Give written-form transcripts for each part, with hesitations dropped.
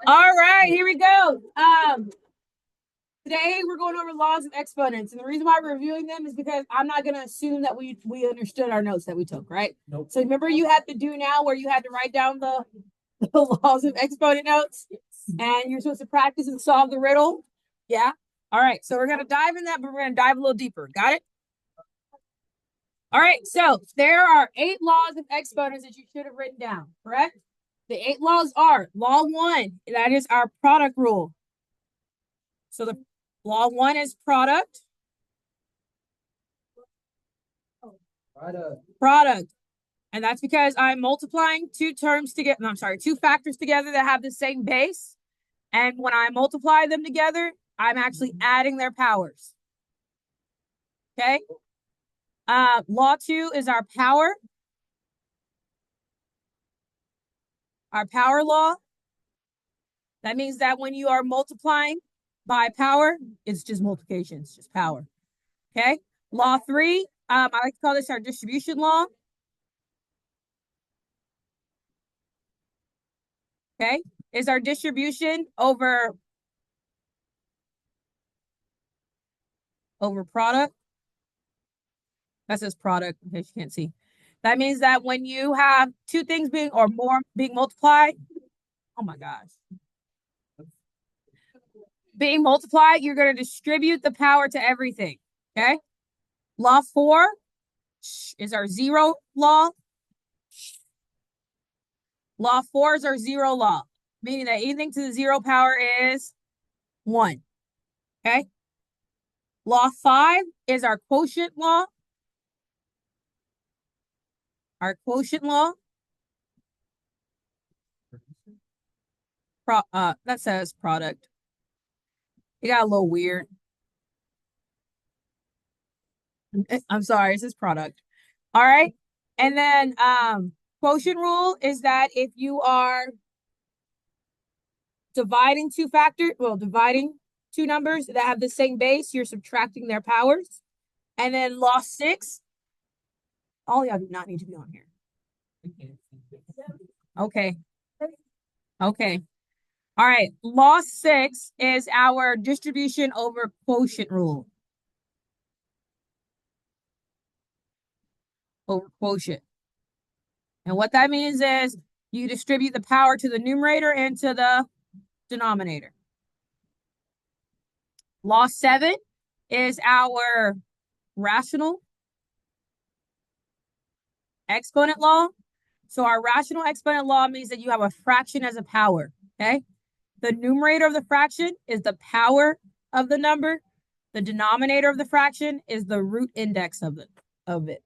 All right, here we go. Today we're going over laws of exponents, and the reason why we're reviewing them is because I'm not going to assume that we understood our notes that we took, right? Nope. So remember, you had to do now where you had to write down the laws of exponent notes, and you're supposed to practice and solve the riddle. Yeah. All right. So we're going to dive in that, but we're going to dive a little deeper. Got it? All right. So there are 8 laws of exponents that you should have written down. Correct? The 8 laws are law 1. That is our product rule. So the law 1 is product. Product. And that's because I'm multiplying two terms together. No, I'm sorry, two factors together that have the same base. And when I multiply them together, I'm actually adding their powers. Okay. Law 2 is our power. Our power law. That means that when you are multiplying by power, it's just multiplication. It's just power. Okay. Law 3, I like to call this our distribution law. Okay. Is our distribution over product. That says product in case you can't see. That means that when you have two things being or more being multiplied, oh my gosh, being multiplied, you're going to distribute the power to everything. Okay. Law 4 is our zero law. Law 4 is our zero law, meaning that anything to the zero power is 1. Okay. Law 5 is our quotient law. Our quotient law. That says product. It got a little weird. I'm sorry, it says product. All right. And then quotient rule is that if you are dividing dividing two numbers that have the same base, you're subtracting their powers. And then law 6, all y'all do not need to be on here. Okay. Okay. All right. Law 6 is our distribution over quotient rule. Over quotient. And what that means is you distribute the power to the numerator and to the denominator. Law 7 is our rational exponent law. So our rational exponent law means that you have a fraction as a power. Okay. The numerator of the fraction is the power of the number. The denominator of the fraction is the root index of it. Okay.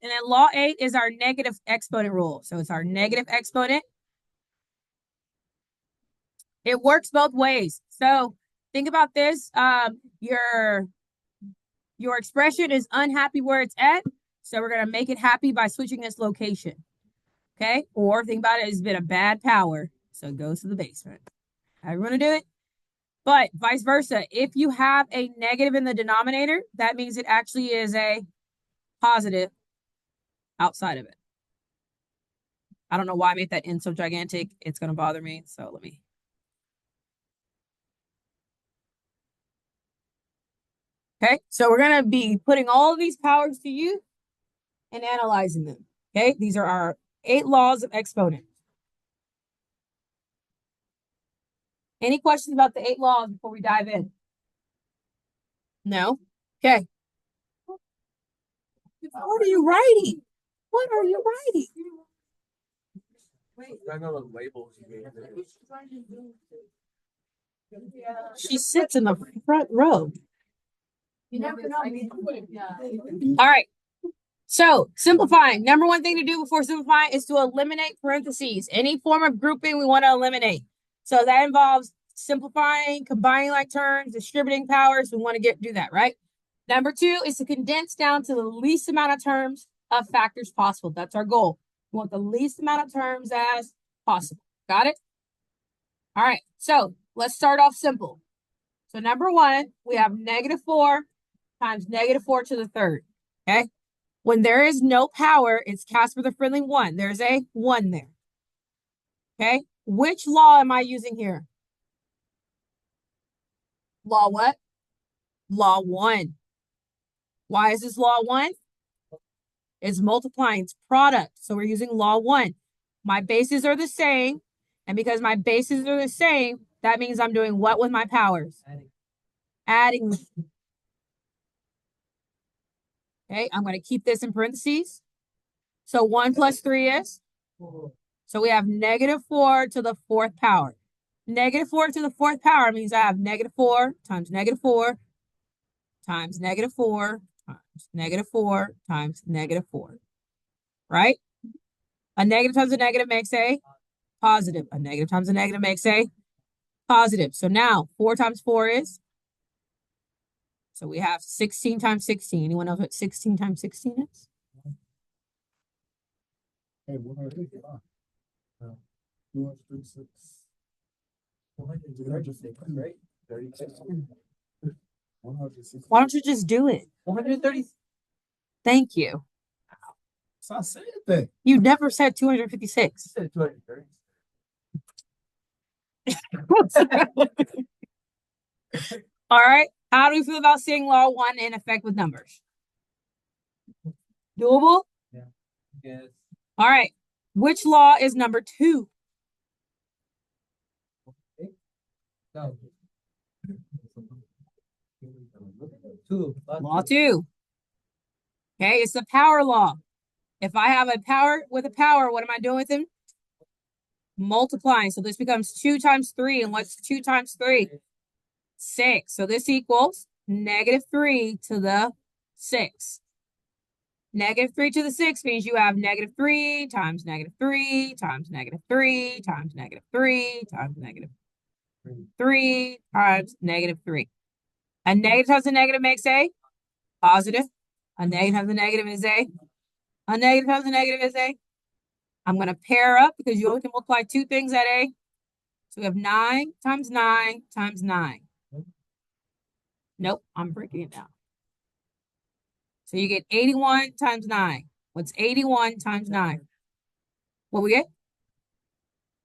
And then law 8 is our negative exponent rule. So it's our negative exponent. It works both ways. So think about this. Your expression is unhappy where it's at. So we're going to make it happy by switching its location. Okay. Or think about it, it's been a bad power. So it goes to the basement. How you want to do it? But vice versa. If you have a negative in the denominator, that means it actually is a positive outside of it. I don't know why I made that N so gigantic. It's going to bother me. So let me. Okay. So we're going to be putting all of these powers to use and analyzing them. Okay. These are our 8 laws of exponents. Any questions about the 8 laws before we dive in? No? Okay. What are you writing? What are you writing? I know the labels you gave. She sits in the front row. You never know. All right. So simplifying. Number one thing to do before simplifying is to eliminate parentheses. Any form of grouping we want to eliminate. So that involves simplifying, combining like terms, distributing powers. We want to do that, right? Number 2 is to condense down to the least amount of terms of factors possible. That's our goal. We want the least amount of terms as possible. Got it? All right. So let's start off simple. So number 1, we have -4 times -4 to the third. Okay. When there is no power, it's Casper the Friendly One. There's a 1 there. Okay? Which law am I using here? Law what? Law 1. Why is this law 1? It's multiplying, it's product. So we're using law 1. My bases are the same. And because my bases are the same, that means I'm doing what with my powers? Adding. Okay, I'm going to keep this in parentheses. So 1 plus 3 is? So we have -4 to the 4th power. -4 to the 4th power means I have -4 times -4 times -4 times -4 times -4. Right? A negative times a negative makes a positive. A negative times a negative makes a positive. So now 4 times 4 is? So we have 16 times 16. Anyone know what 16 times 16 is? Hey, 236. Why don't you just do it? 130. Thank you. It's not saying that. You never said 256. You said 230. All right. How do we feel about seeing law 1 in effect with numbers? Doable? Yeah. Yes. All right. Which law is number 2? No. Law 2. Okay, it's the power law. If I have a power with a power, what am I doing with them? Multiplying. So this becomes 2 times 3. And what's 2 times 3? 6. So this equals -3 to the 6. -3 to the 6 means you have -3 times -3 times -3 times -3 times -3 times -3. A negative times a negative makes a positive. A negative times a negative is a negative times a negative is a. I'm going to pair up because you only can multiply 2 things at a. So we have 9 times 9 times 9. Nope, I'm breaking it down. So you get 81 times 9. What's 81 times 9? What we get?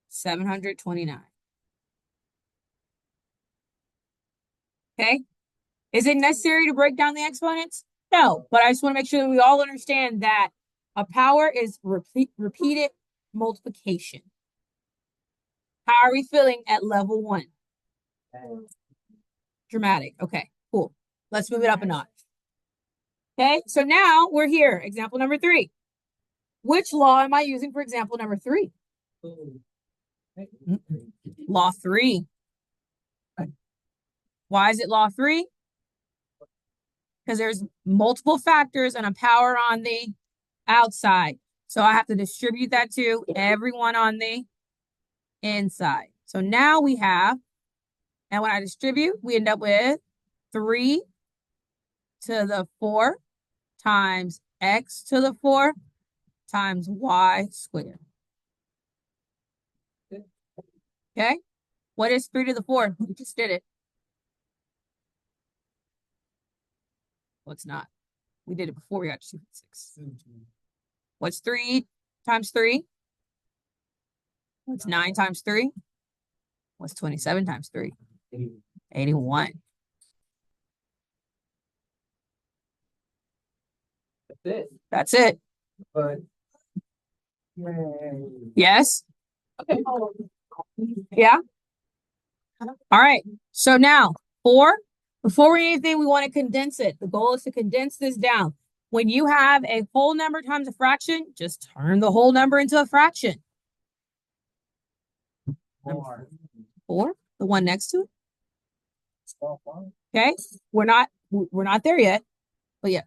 729. Okay? Is it necessary to break down the exponents? No, but I just want to make sure that we all understand that a power is repeated multiplication. How are we feeling at level 1? Dramatic. Okay, cool. Let's move it up a notch. Okay, so now we're here. Example number 3. Which law am I using for example number 3? Law 3. Why is it law 3? Because there's multiple factors and a power on the outside. So I have to distribute that to everyone on the inside. So now we have, and when I distribute, we end up with 3 to the 4 times x to the 4 times y squared. Okay? What is 3 to the 4? We just did it. Well, it's not. We did it before we got to 2.6. What's 3 times 3? What's 9 times 3? What's 27 times 3? 81. That's it. But yes? Okay. Yeah? All right. So now, 4. Before we do anything, we want to condense it. The goal is to condense this down. When you have a whole number times a fraction, just turn the whole number into a fraction. 4. The one next to it. Okay. We're not there yet. But yeah.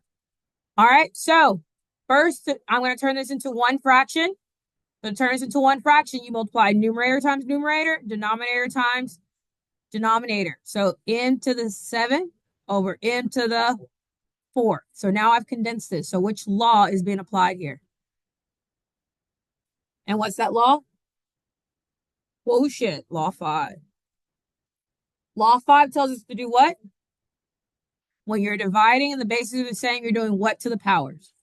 All right. So first, I'm going to turn this into one fraction. So to turn this into one fraction, you multiply numerator times numerator, denominator times denominator. So n to the 7 over n to the 4. So now I've condensed this. So which law is being applied here? And what's that law? Quotient. Law 5. Law 5 tells us to do what? When you're dividing and the bases are the same, you're doing what to the powers?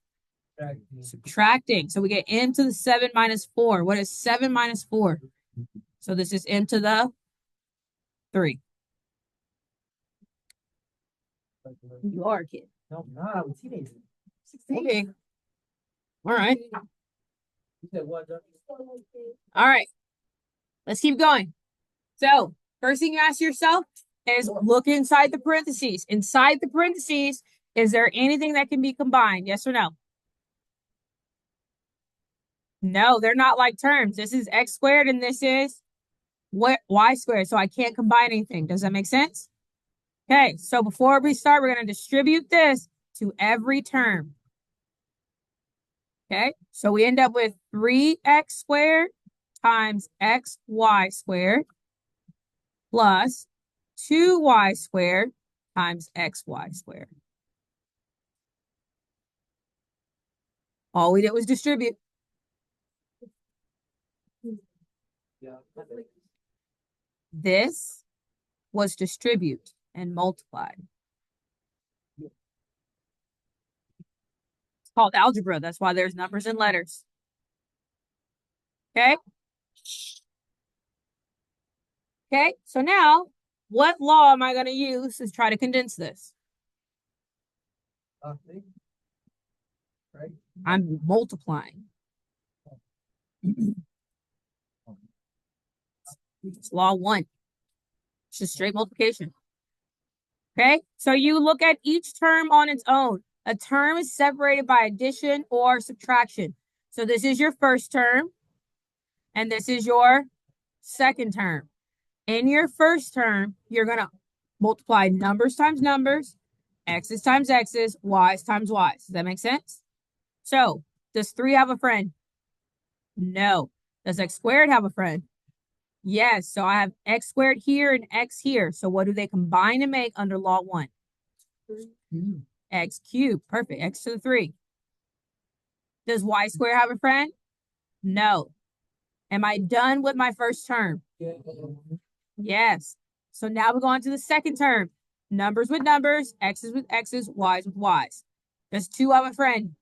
Subtracting. So we get m to the 7 minus 4. What is 7 minus 4? So this is m to the 3. You are a kid. No, I'm not. I'm a teenager. 16. Okay. All right. You said what, John? All right. Let's keep going. So first thing you ask yourself is look inside the parentheses. Inside the parentheses, is there anything that can be combined? Yes or no? No, they're not like terms. This is x squared and this is y squared. So I can't combine anything. Does that make sense? Okay, so before we start, we're going to distribute this to every term. Okay, so we end up with 3x squared times xy squared plus 2y squared times xy squared. All we did was distribute. This was distribute and multiply. It's called algebra. That's why there's numbers and letters. Okay? Okay, so now what law am I going to use to try to condense this? Right? I'm multiplying. It's law 1. It's just straight multiplication. Okay, so you look at each term on its own. A term is separated by addition or subtraction. So this is your first term, and this is your second term. In your first term, you're going to multiply numbers times numbers, x's times x's, y's times y's. Does that make sense? So, does 3 have a friend? No. Does x squared have a friend? Yes. So I have x squared here and x here. So what do they combine to make under law 1? X cubed. Perfect. X to the 3. Does y squared have a friend? No. Am I done with my first term? Yes. So now we go on to the second term. Numbers with numbers, x's with x's, y's with y's. Does 2 have a friend?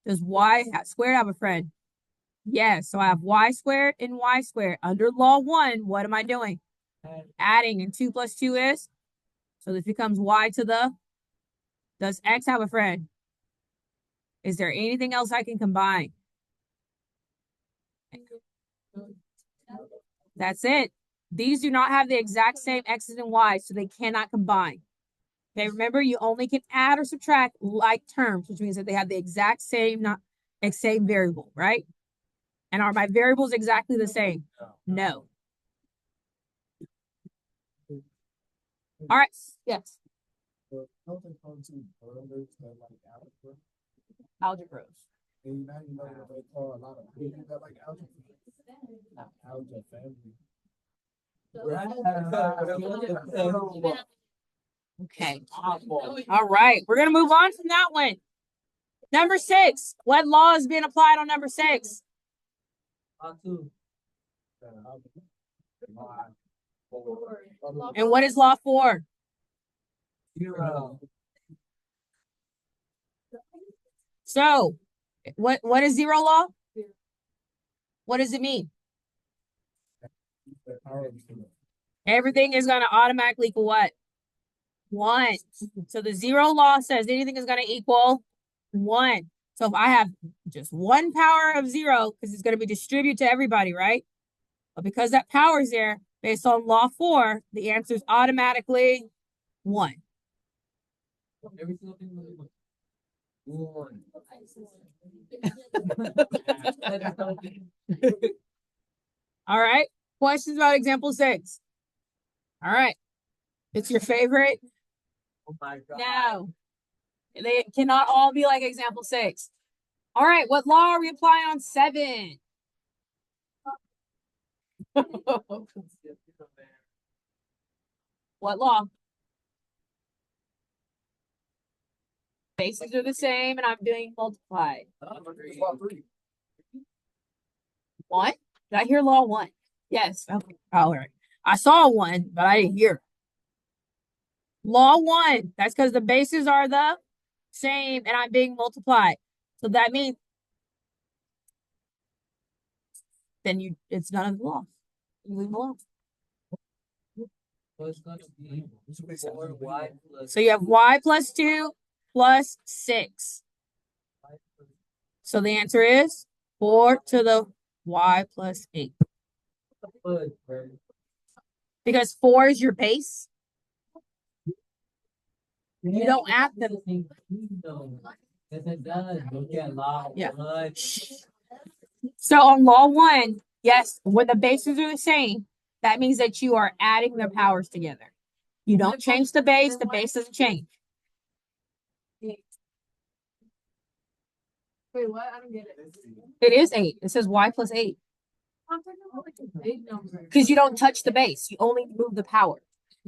Does y squared have a friend? Yes. So I have y squared and y squared. Under law 1, what am I doing? Adding. And 2 plus 2 is? So this becomes y to the. Does x have a friend? Is there anything else I can combine? That's it. These do not have the exact same x's and y's, so they cannot combine. Okay, remember, you only can add or subtract like terms, which means that they have the exact same, same variable, right? And are my variables exactly the same? No. All right. Yes. Algebras. Okay. All right. We're going to move on from that one. Number 6. What law is being applied on number 6? And what is law 4? 0. So, what is 0 law? What does it mean? Everything is going to automatically equal what? 1. So the 0 law says anything is going to equal 1. So if I have just one power of 0, because it's going to be distributed to everybody, right? But because that power is there, based on law 4, the answer is automatically 1. Every single thing will be 1. All right. Questions about example 6? All right. It's your favorite? Oh my God. No. They cannot all be like example 6. All right. What law are we applying on 7? What law? Bases are the same, and I'm doing multiply. What? Did I hear law 1? Yes. Okay. Oh, all right. I saw 1, but I didn't hear. Law 1. That's because the bases are the same, and I'm being multiplied. So that means then it's none of the laws. You leave them alone. So it's gonna be 4y plus So you have y plus 2 plus 6. So the answer is 4 to the y plus 8. Because 4 is your base. You don't add them. Yeah. So on law 1, yes, when the bases are the same, that means that you are adding their powers together. You don't change the base doesn't change. Wait, what? I don't get it. It is 8. It says y plus 8. Because you don't touch the base. You only move the power.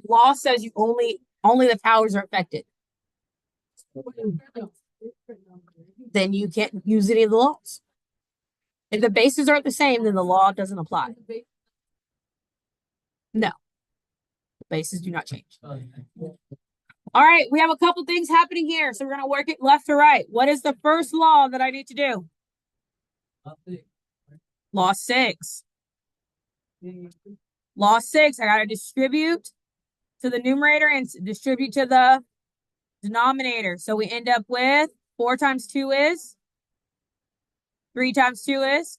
Law says you only the powers are affected. Then you can't use any of the laws. If the bases aren't the same, then the law doesn't apply. No. The bases do not change. All right, we have a couple things happening here. So we're going to work it left to right. What is the first law that I need to do? Law 6. Law 6, I got to distribute to the numerator and distribute to the denominator. So we end up with 4 times 2 is? 3 times 2 is?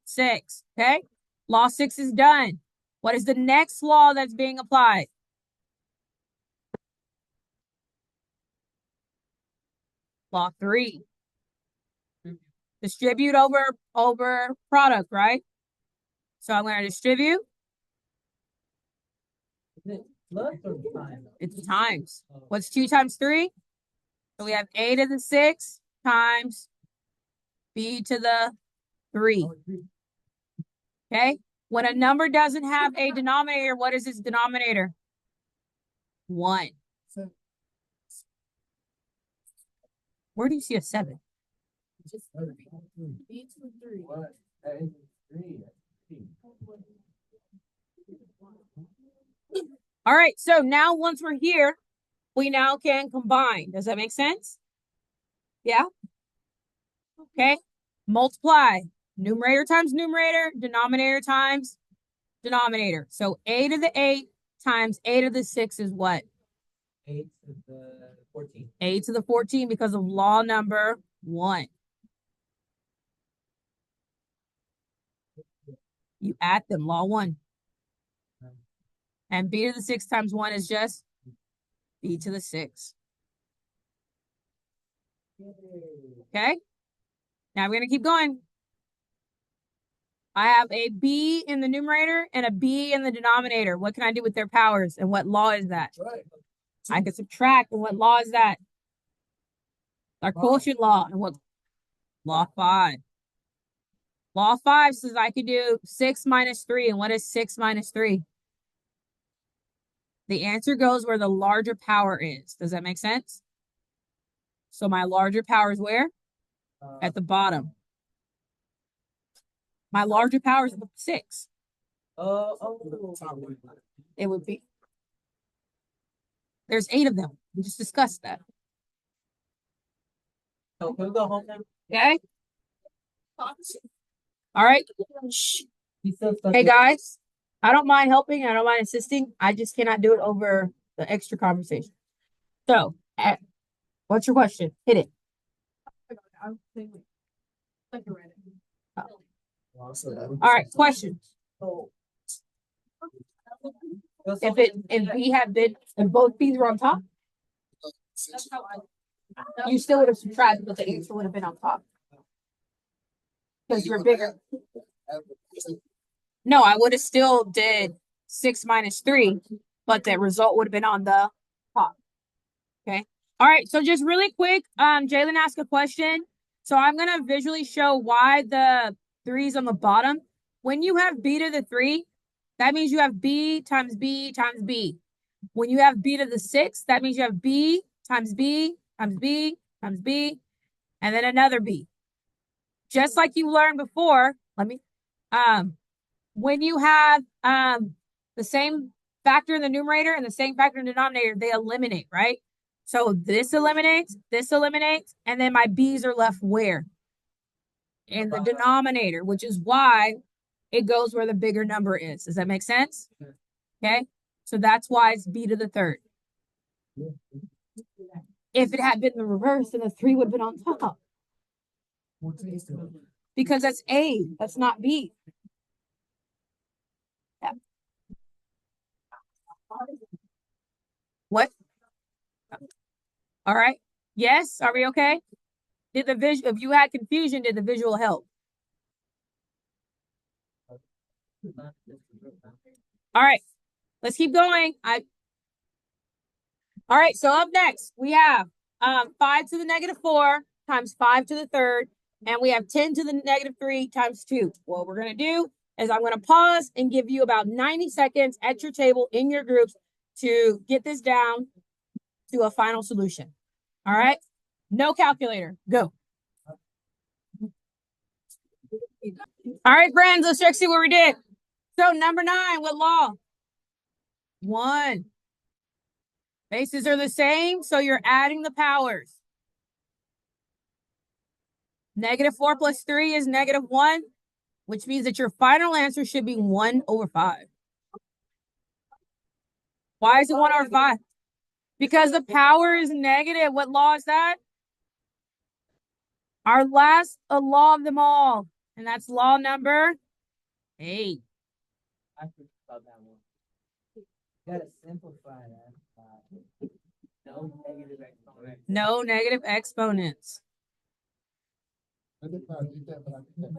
6. Okay? Law 6 is done. What is the next law that's being applied? Law 3. Distribute over product, right? So I'm going to distribute. It's times. What's 2 times 3? So we have a to the 6 times b to the 3. Okay? When a number doesn't have a denominator, what is its denominator? 1. Where do you see a 7? All right, so now once we're here, we now can combine. Does that make sense? Yeah? Okay. Multiply. Numerator times numerator, denominator times denominator. So a to the 8 times a to the 6 is what? 8 to the 14. A to the 14 because of law number 1. You add them, law 1. And b to the 6 times 1 is just b to the 6. Okay? Now we're going to keep going. I have a b in the numerator and a b in the denominator. What can I do with their powers? And what law is that? I can subtract. And what law is that? Our quotient law. And what? Law 5. Law 5 says I can do 6 minus 3. And what is 6 minus 3? The answer goes where the larger power is. Does that make sense? So my larger power is where? At the bottom. My larger power is 6. It would be. There's 8 of them. We just discussed that. So can we go home now? Okay? All right. Shh. Hey guys, I don't mind helping. I don't mind assisting. I just cannot do it over the extra conversation. So, what's your question? Hit it. All right, question. If both B's were on top, you still would have subtracted, but the answer would have been on top. Because you're bigger. No, I would have still did 6 minus 3, but the result would have been on the top. Okay. All right. So just really quick, Jalen asked a question. So I'm going to visually show why the 3 is on the bottom. When you have b to the 3, that means you have b times b times b. When you have b to the 6, that means you have b times b times b times b, and then another b. Just like you learned before, when you have the same factor in the numerator and the same factor in the denominator, they eliminate, right? So this eliminates, and then my B's are left where? In the denominator, which is why it goes where the bigger number is. Does that make sense? Okay. So that's why it's B to the third. If it had been the reverse, then the 3 would have been on top. Because that's A, that's not B. Yeah. What? All right. Yes. Are we okay? Did the visual, if you had confusion, did the visual help? All right. Let's keep going. All right. So up next, we have 5 to the negative 4 times 5 to the third. And we have 10 to the negative 3 times 2. What we're going to do is I'm going to pause and give you about 90 seconds at your table in your groups to get this down to a final solution. All right. No calculator. Go. All right, friends, let's check see what we did. So number 9, what law? 1. Bases are the same, so you're adding the powers. Negative 4 plus 3 is negative 1, which means that your final answer should be 1 over 5. Why is it 1 over 5? Because the power is negative. What law is that? Our last law of them all, and that's law number 8. I forgot about that one. You gotta simplify that. No negative exponents. No negative exponents.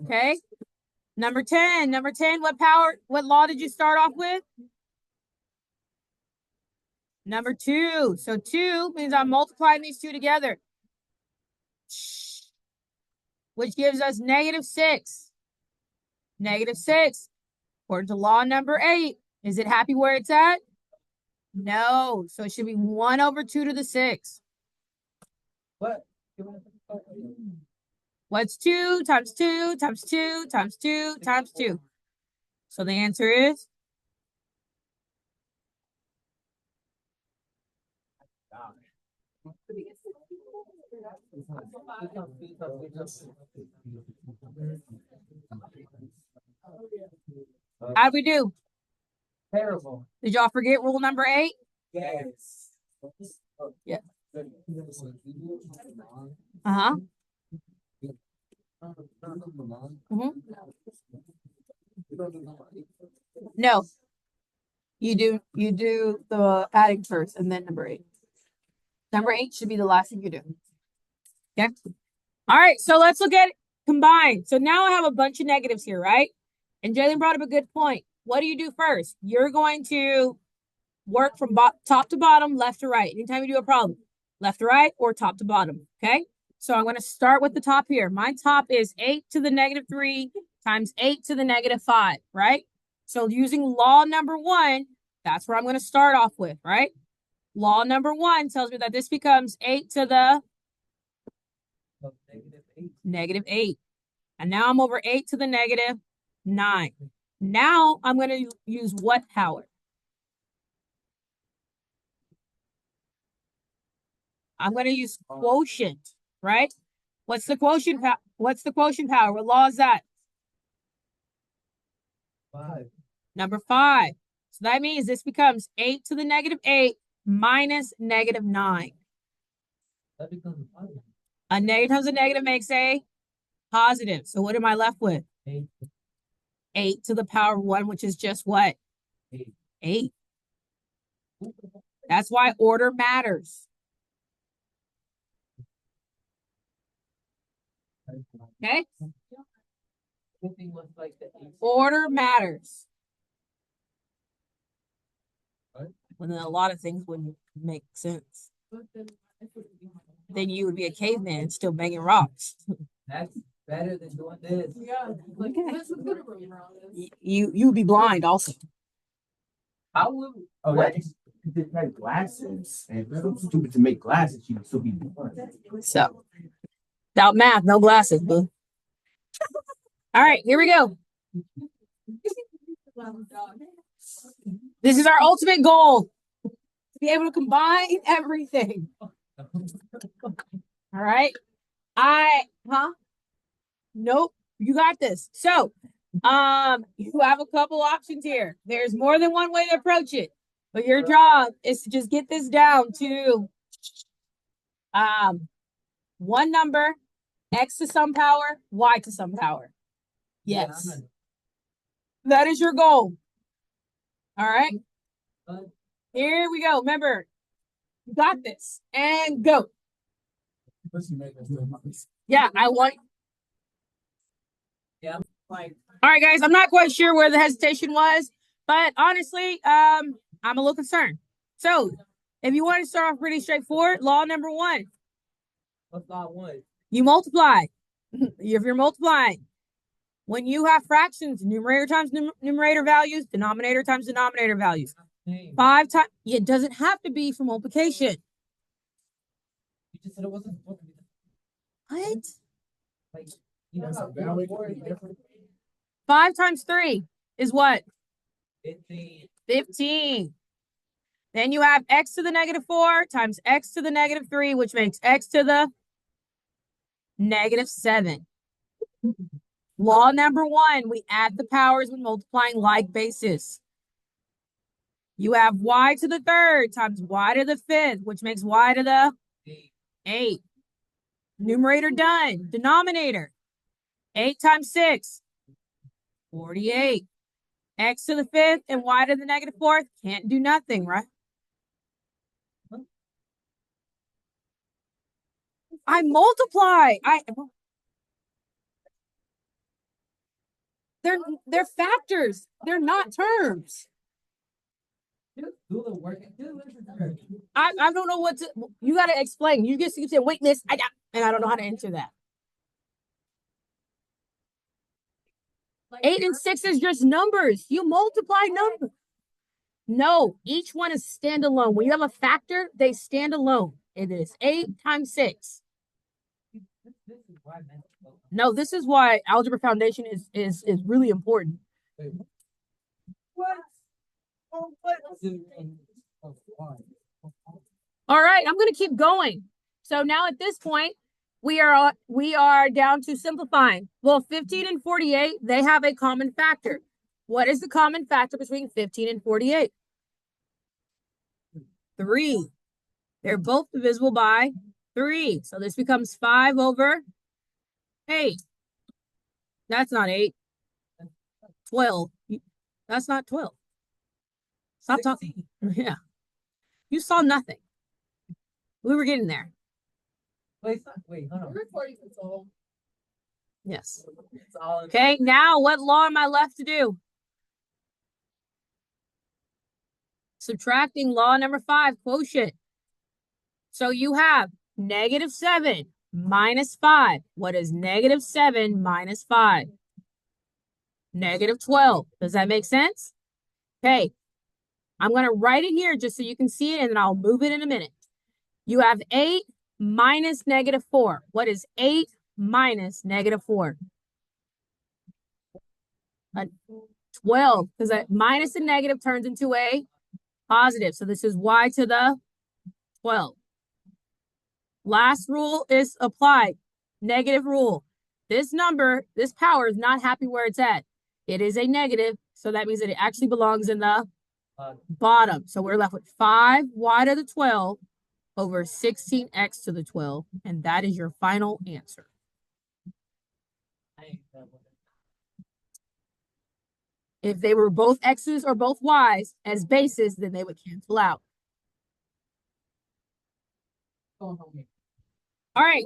Okay. Number 10. Number 10, what law did you start off with? Number 2. So 2 means I'm multiplying these two together, which gives us negative 6. Negative 6. According to law number 8, is it happy where it's at? No. So it should be 1 over 2 to the 6. What? What's 2 times 2 times 2 times 2 times 2? So the answer is? How'd we do? Terrible. Did y'all forget rule number 8? Yes. Yeah. Uh-huh. No. You do the adding first and then number 8. Number 8 should be the last thing you do. Okay. All right. So let's look at it combined. So now I have a bunch of negatives here, right? And Jalen brought up a good point. What do you do first? You're going to work from top to bottom, left to right. Anytime you do a problem, left to right or top to bottom. Okay. So I'm going to start with the top here. My top is 8 to the negative 3 times 8 to the negative 5, right? So using law number 1, that's where I'm going to start off with, right? Law number 1 tells me that this becomes 8 to the negative 8. And now I'm over 8 to the negative 9. Now I'm going to use what power? I'm going to use quotient, right? What's the quotient power? What law is that? 5. Number 5. So that means this becomes 8 to the negative 8 minus negative 9. That becomes 5. A negative times a negative makes a positive. So what am I left with? 8. 8 to the power of 1, which is just what? 8. 8. That's why order matters. Okay? Order matters. When a lot of things wouldn't make sense. Then you would be a caveman still banging rocks. That's better than doing this. Yeah, like this is good for You would be blind also. How would What? They had glasses, and if it's so stupid to make glasses, you would still be blind. So, without math, no glasses, boo. All right, here we go. This is our ultimate goal. To be able to combine everything. All right. Nope. You got this. So, you have a couple options here. There's more than one way to approach it, but your job is to just get this down to one number, x to some power, y to some power. Yes. That is your goal. All right. Here we go. Remember, you got this. And go. Yeah, I want. Yeah, like All right, guys. I'm not quite sure where the hesitation was, but honestly, I'm a little concerned. So, if you want to start off pretty straightforward, law number one, what's law one? you multiply. If you're multiplying, when you have fractions, numerator times numerator values, denominator times denominator values. 5 times, it doesn't have to be for multiplication. You just said it wasn't supposed to be. What? Like, you know, 5 times 3 is what? 15. 15. Then you have x to the negative 4 times x to the negative 3, which makes x to the negative 7. Law number one, we add the powers when multiplying like basis. You have y to the third times y to the fifth, which makes y to the 8. Numerator done. Denominator. 8 times 6. 48. X to the fifth and y to the negative fourth. Can't do nothing, right? I multiply. They're factors. They're not terms. Do the work. I don't know what to. You got to explain. You just keep saying, "Wait, miss," and I don't know how to answer that. 8 and 6 is just numbers. You multiply numbers. No, each one is standalone. When you have a factor, they stand alone. It is 8 times 6. No, this is why algebra foundation is really important. All right, I'm going to keep going. So now at this point, we are down to simplifying. Well, 15 and 48, they have a common factor. What is the common factor between 15 and 48? 3. They're both divisible by 3. So this becomes 5 over 8. That's not 8. 12. That's not 12. Stop talking. Yeah. You saw nothing. We were getting there. Wait, hold on. Yes. It's all Okay, now what law am I left to do? Subtracting law number 5, quotient. So you have negative 7 minus 5. What is negative 7 minus 5? Negative 12. Does that make sense? Okay. I'm going to write it here just so you can see it, and then I'll move it in a minute. You have 8 minus negative 4. What is 8 minus negative 4? 12, because a minus and negative turns into a positive. So this is y to the 12. Last rule is applied. Negative rule. This number, this power is not happy where it's at. It is a negative, so that means that it actually belongs in the bottom. So we're left with 5y to the 12 over 16x to the 12, and that is your final answer. If they were both x's or both y's as bases, then they would cancel out. All right.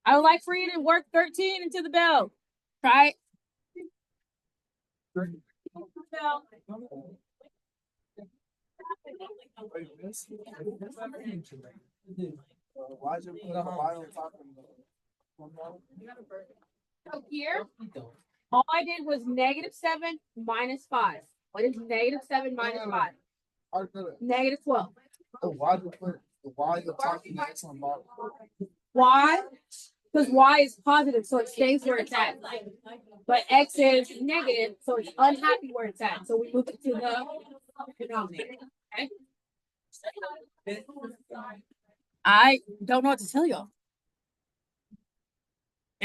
I would like for you to work 13 into the bell. Try it. So here, all I did was negative 7 minus 5. What is negative 7 minus 5? Negative 12. Why? Because y is positive, so it stays where it's at. But x is negative, so it's unhappy where it's at. So we move it to the denominator. Okay? I don't know what to tell y'all.